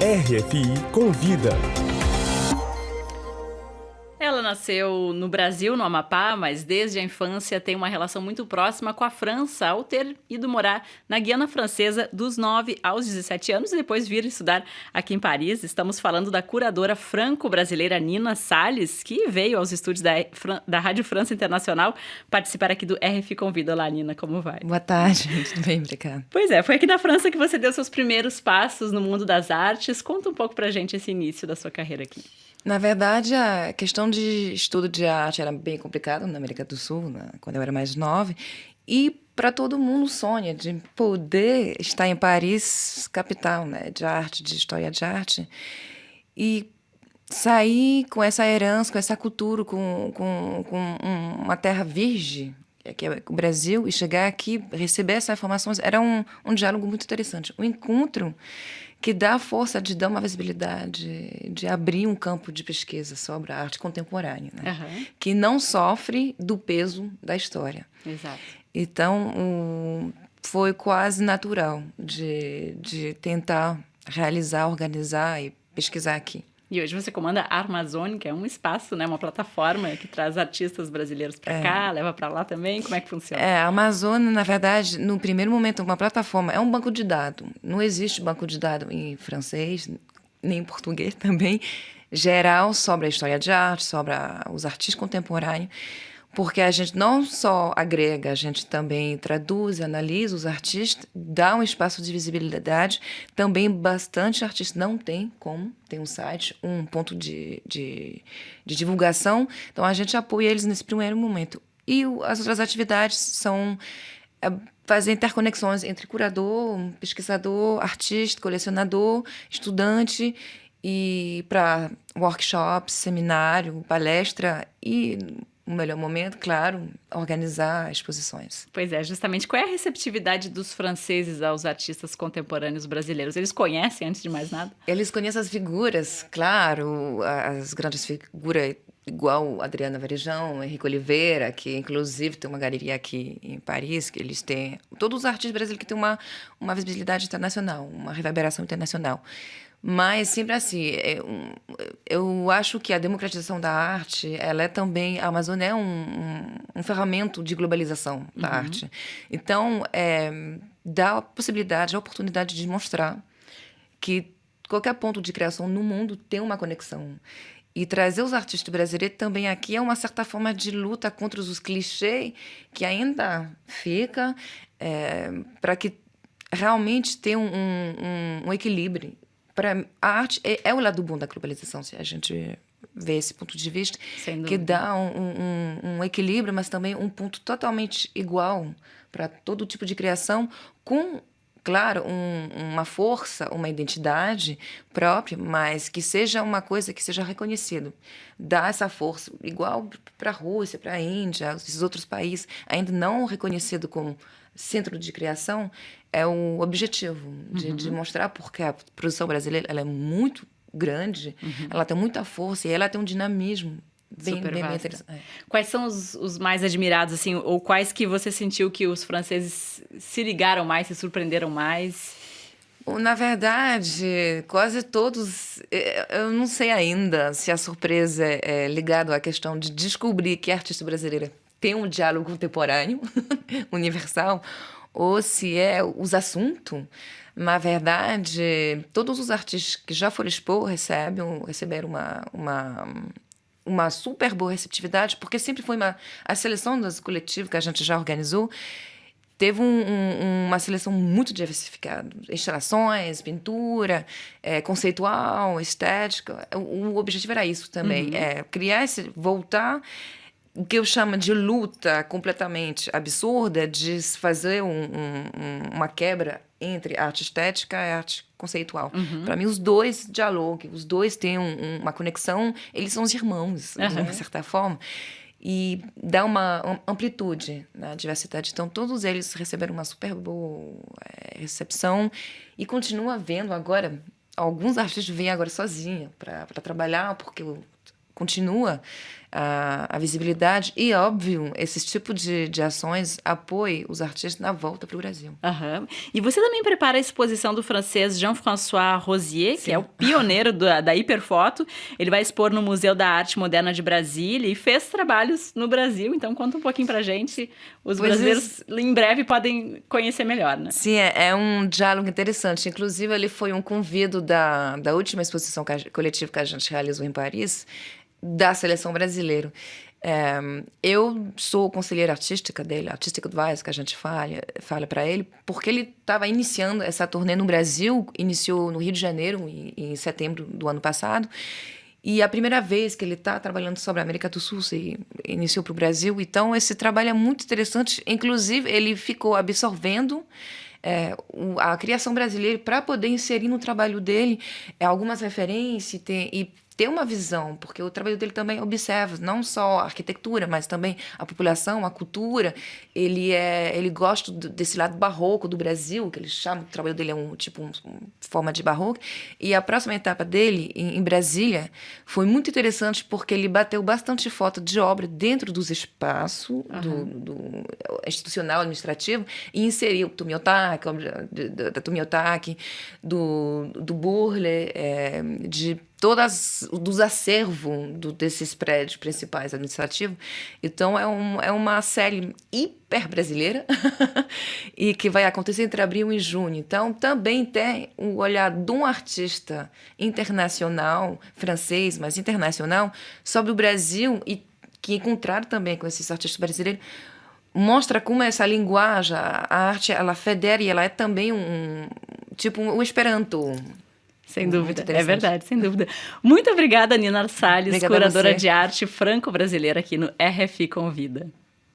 RFI Convida. Ela nasceu no Brasil, no Amapá, mas desde a infância tem uma relação muito próxima com a França, ao ter ido morar na Guiana Francesa dos 9 aos 17 anos e depois vir estudar aqui em Paris. Estamos falando da curadora franco-brasileira Nina Salles, que veio aos estúdios da Rádio França Internacional participar aqui do RFI Convida. Olá, Nina, como vai? Boa tarde, tudo bem, obrigada. Pois é, foi aqui na França que você deu seus primeiros passos no mundo das artes. Conta um pouco pra gente esse início da sua carreira aqui. Na verdade, a questão de estudo de arte era bem complicada na América do Sul, quando eu era mais nova. E para todo mundo sonha de poder estar em Paris, capital, né, de arte, de história de arte, e sair com essa herança, com essa cultura, com uma terra virgem, que é o Brasil, e chegar aqui, receber essa informação, era um diálogo muito interessante. Um encontro que dá a força de dar uma visibilidade, de abrir um campo de pesquisa sobre a arte contemporânea, né? Uhum. Que não sofre do peso da história. Exato. Então, foi quase natural de tentar realizar, organizar e pesquisar aqui. E hoje você comanda a Armazone, que é um espaço, né, uma plataforma que traz artistas brasileiros para cá, leva para lá também. Como é que funciona? A Amazônia, na verdade, no primeiro momento, uma plataforma, é um banco de dados. Não existe banco de dados em francês, nem em português também, geral, sobre a história de arte, sobre os artistas contemporâneos, porque a gente não só agrega, a gente também traduz, analisa os artistas, dá um espaço de visibilidade. Também bastante artistas não tem como, tem um site, um ponto de divulgação. Então, a gente apoia eles nesse primeiro momento. E as outras atividades são fazer interconexões entre curador, pesquisador, artista, colecionador, estudante, e para workshops, seminário, palestra e... o melhor momento, claro, organizar exposições. Pois é, justamente qual é a receptividade dos franceses aos artistas contemporâneos brasileiros? Eles conhecem, antes de mais nada? Eles conhecem as figuras, claro, as grandes figuras, igual Adriana Varejão, Henrique Oliveira, que inclusive tem uma galeria aqui em Paris, que eles têm... Todos os artistas brasileiros que têm uma visibilidade internacional, uma reverberação internacional. Mas sempre assim, eu acho que a democratização da arte, ela é também, a Amazônia é um ferramenta de globalização da arte. Então, dá a possibilidade, a oportunidade de mostrar que qualquer ponto de criação no mundo tem uma conexão. E trazer os artistas brasileiros também aqui é uma certa forma de luta contra os clichês que ainda fica, para que realmente tenha um equilíbrio. A arte é o lado bom da globalização, se a gente vê esse ponto de vista, que dá um equilíbrio, mas também um ponto totalmente igual para todo tipo de criação, com, claro, uma força, uma identidade própria, mas que seja uma coisa que seja reconhecida. Dá essa força, igual para a Rússia, para a Índia, esses outros países, ainda não reconhecido como centro de criação, é o objetivo de mostrar, porque a produção brasileira ela é muito grande, ela tem muita força e ela tem um dinamismo bem interessante. Quais são os mais admirados, assim, ou quais que você sentiu que os franceses se ligaram mais, se surpreenderam mais? Na verdade, quase todos, eu não sei ainda se a surpresa é ligada à questão de descobrir que a artista brasileira tem um diálogo contemporâneo, universal, ou se é os assuntos. Na verdade, todos os artistas que já foram expor receberam uma super boa receptividade, porque sempre foi a seleção das coletivas que a gente já organizou, teve uma seleção muito diversificada. Instalações, pintura, conceitual, estética. O objetivo era isso também, criar voltar... o que eu chamo de luta completamente absurda, de fazer uma quebra entre arte estética e arte conceitual. Para mim, os dois dialogam, os dois têm uma conexão, eles são os irmãos, de uma certa forma, e dá uma amplitude na diversidade. Então, todos eles receberam uma super boa recepção e continua vendo agora, alguns artistas vêm agora sozinhos para trabalhar, porque continua a visibilidade e, óbvio, esse tipo de ações apoiem os artistas na volta para o Brasil. Uhum. E você também prepara a exposição do francês Jean-François Rosier, que é o pioneiro da hiperfoto. Ele vai expor no Museu da Arte Moderna de Brasília e fez trabalhos no Brasil. Então, conta um pouquinho pra gente. Os brasileiros, em breve, podem conhecer melhor, né? Sim, é um diálogo interessante. Inclusive, ele foi um convido da última exposição coletiva que a gente realizou em Paris, da seleção brasileira. Eu sou conselheira artística dele, artistic advisor, que a gente fala para ele, porque ele estava iniciando essa turnê no Brasil, iniciou no Rio de Janeiro, em setembro do ano passado, e a primeira vez que ele está trabalhando sobre a América do Sul, se iniciou para o Brasil. Então, esse trabalho é muito interessante. Inclusive, ele ficou absorvendo a criação brasileira para poder inserir no trabalho dele algumas referências e ter uma visão, porque o trabalho dele também observa não só a arquitetura, mas também a população, a cultura. Ele gosta desse lado barroco do Brasil, que ele chama, o trabalho dele é uma forma de barroco. E a próxima etapa dele, em Brasília, foi muito interessante porque ele bateu bastante foto de obra dentro dos espaços do institucional, administrativo, e inseriu Tomiotaki, da Tomiotaki, do Burle, de dos acervos desses prédios principais administrativos. Então, é uma série hiper brasileira e que vai acontecer entre abril e junho. Então, também tem o olhar de um artista internacional, francês, mas internacional, sobre o Brasil e que, em contrário também com esses artistas brasileiros, mostra como essa linguagem, a arte, ela federa e ela é também um Esperanto. Sem dúvida, é verdade, sem dúvida. Muito obrigada, Nina Salles, curadora de arte franco-brasileira aqui no RFI Convida.